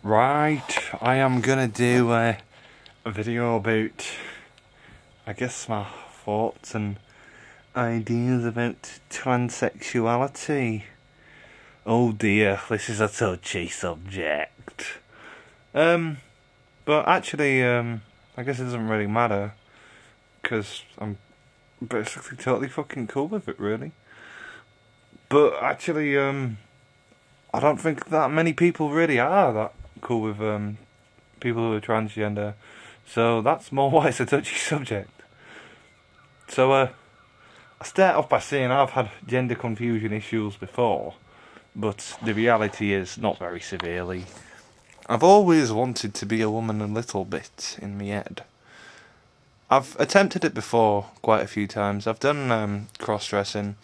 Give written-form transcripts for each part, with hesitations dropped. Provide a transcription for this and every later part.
Right, I am gonna do a video about, I guess, my thoughts and ideas about transsexuality. Oh dear, this is a touchy subject. But actually, I guess it doesn't really matter, because I'm basically totally fucking cool with it, really. But actually, I don't think that many people really are that cool with, people who are transgender. So that's more why it's a touchy subject. So, I start off by saying I've had gender confusion issues before, but the reality is not very severely. I've always wanted to be a woman a little bit in my head. I've attempted it before quite a few times. I've done cross-dressing.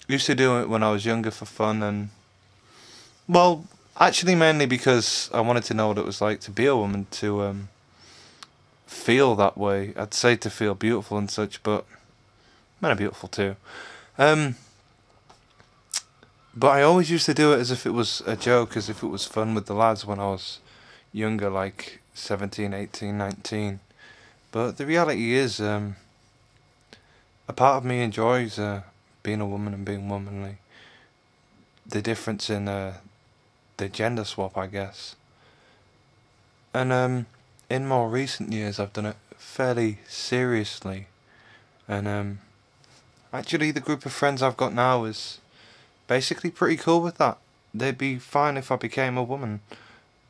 Used to do it when I was younger for fun, and well, actually mainly because I wanted to know what it was like to be a woman, to feel that way. I'd say to feel beautiful and such, but men are beautiful too. But I always used to do it as if it was a joke, as if it was fun with the lads when I was younger, like 17, 18, 19. But the reality is, a part of me enjoys being a woman and being womanly. The difference in the gender swap, I guess. And in more recent years, I've done it fairly seriously. And actually, the group of friends I've got now is basically pretty cool with that. They'd be fine if I became a woman.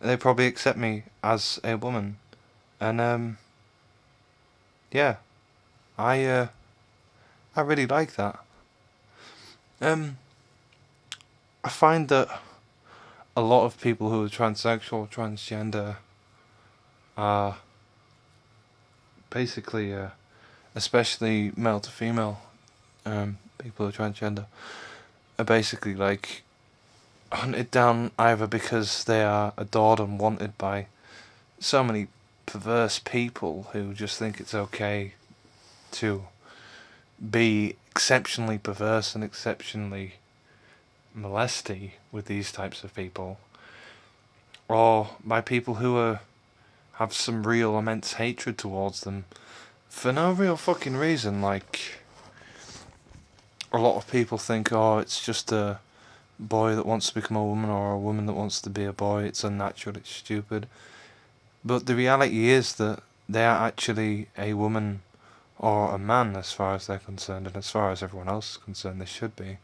They'd probably accept me as a woman. And yeah, I really like that. I find that a lot of people who are transsexual, transgender, are basically, especially male to female, people who are transgender, are basically like hunted down either because they are adored and wanted by so many perverse people who just think it's okay to be exceptionally perverse and exceptionally molesty with these types of people, or by people who have some real immense hatred towards them for no real fucking reason. Like, a lot of people think, oh, it's just a boy that wants to become a woman, or a woman that wants to be a boy, it's unnatural, it's stupid. But the reality is that they are actually a woman or a man as far as they're concerned, and as far as everyone else is concerned, they should be.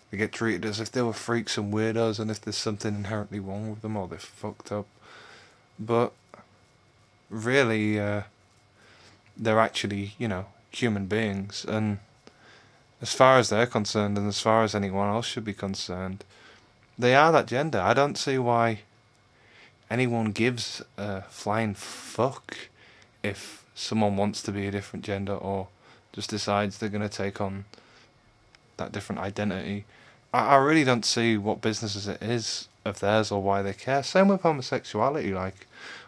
They get treated as if they were freaks and weirdos, and if there's something inherently wrong with them, or they're fucked up. But really, they're actually, human beings, and as far as they're concerned, and as far as anyone else should be concerned, they are that gender. I don't see why anyone gives a flying fuck if someone wants to be a different gender, or just decides they're going to take on that different identity. I really don't see what business it is of theirs, or why they care. Same with homosexuality. Like,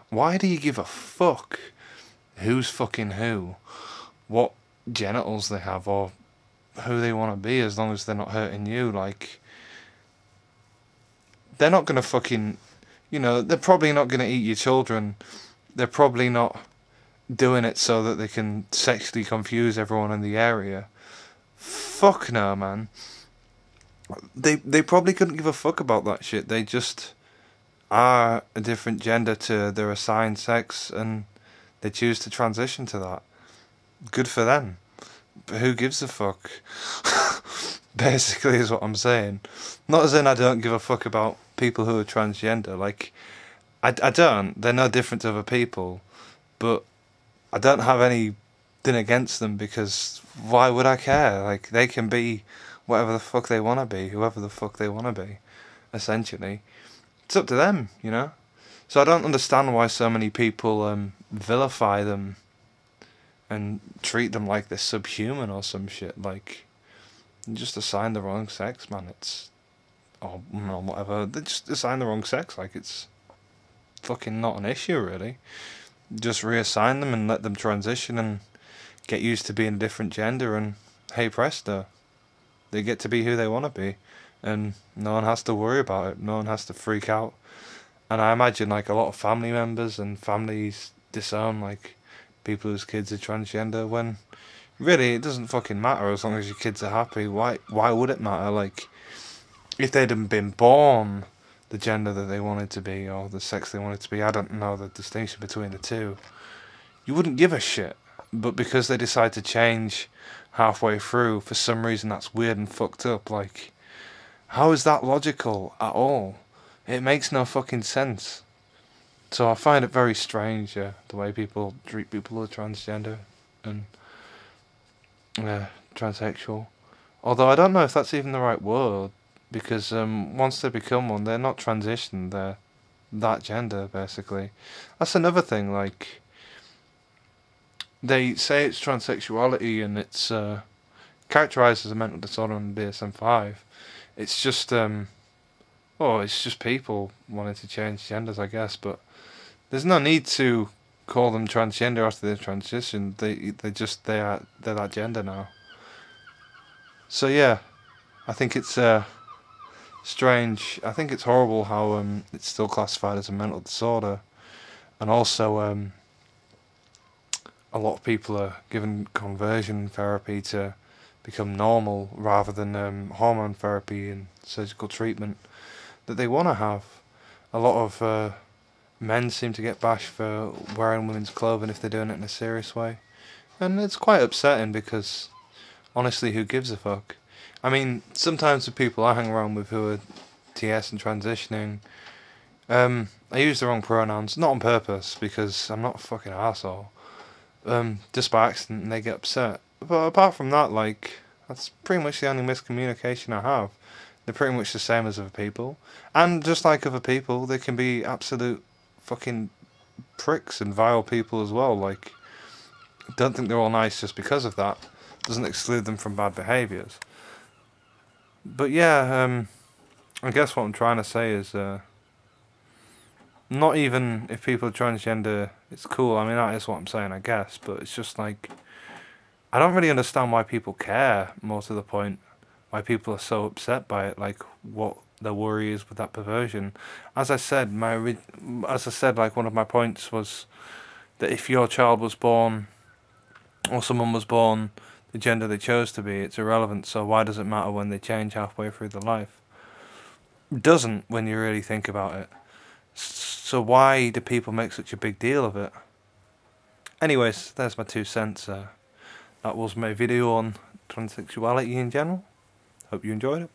why do you give a fuck who's fucking who, what genitals they have, or who they want to be, as long as they're not hurting you? Like, they're not going to fucking, they're probably not going to eat your children. They're probably not doing it so that they can sexually confuse everyone in the area. Fuck no, man. They probably couldn't give a fuck about that shit. They just are a different gender to their assigned sex, and they choose to transition to that. Good for them. But who gives a fuck? Basically is what I'm saying. Not as in I don't give a fuck about people who are transgender. Like, I don't. They're no different to other people. But I don't have anything against them, because why would I care? Like, they can be whatever the fuck they want to be, whoever the fuck they want to be, essentially. It's up to them, So I don't understand why so many people vilify them and treat them like they're subhuman or some shit. Like, you just assign the wrong sex, man. Or whatever. They just assign the wrong sex. Like, it's fucking not an issue, really. Just reassign them and let them transition and get used to being a different gender, and hey presto, they get to be who they want to be, and no one has to worry about it. No one has to freak out And I imagine like a lot of family members and families disown like people whose kids are transgender, when really it doesn't fucking matter as long as your kids are happy. Why would it matter? Like, if they'd have been born the gender that they wanted to be or the sex they wanted to be, I don't know the distinction between the two, you wouldn't give a shit. But because they decide to change halfway through, for some reason that's weird and fucked up. Like, how is that logical at all? It makes no fucking sense. So I find it very strange, yeah, the way people treat people who are transgender and transsexual. Although I don't know if that's even the right word, because once they become one, they're not transitioned, they're that gender, basically. That's another thing, like, they say it's transsexuality and it's characterised as a mental disorder in DSM-5. It's just, it's just people wanting to change genders, I guess, but there's no need to call them transgender after their transition. They're that gender now. So yeah, I think it's strange. I think it's horrible how it's still classified as a mental disorder, and also a lot of people are given conversion therapy to become normal rather than hormone therapy and surgical treatment that they want to have. A lot of men seem to get bashed for wearing women's clothing if they're doing it in a serious way, and it's quite upsetting because honestly, who gives a fuck? I mean, sometimes the people I hang around with who are TS and transitioning, I use the wrong pronouns, not on purpose, because I'm not a fucking arsehole. Just by accident, and they get upset. But apart from that, like, that's pretty much the only miscommunication I have. They're pretty much the same as other people. And just like other people, they can be absolute fucking pricks and vile people as well. Like, don't think they're all nice just because of that. Doesn't exclude them from bad behaviours. But yeah, I guess what I'm trying to say is, not even if people are transgender, it's cool. I mean, that is what I'm saying, I guess. But it's just like, I don't really understand why people care, more to the point. Why people are so upset by it, like what their worry is with that perversion. As I said, like one of my points was that if your child was born, or someone was born the gender they chose to be, it's irrelevant. So why does it matter when they change halfway through their life? It doesn't, when you really think about it. So why do people make such a big deal of it? Anyways, there's my 2 cents. That was my video on transsexuality in general. Hope you enjoyed it.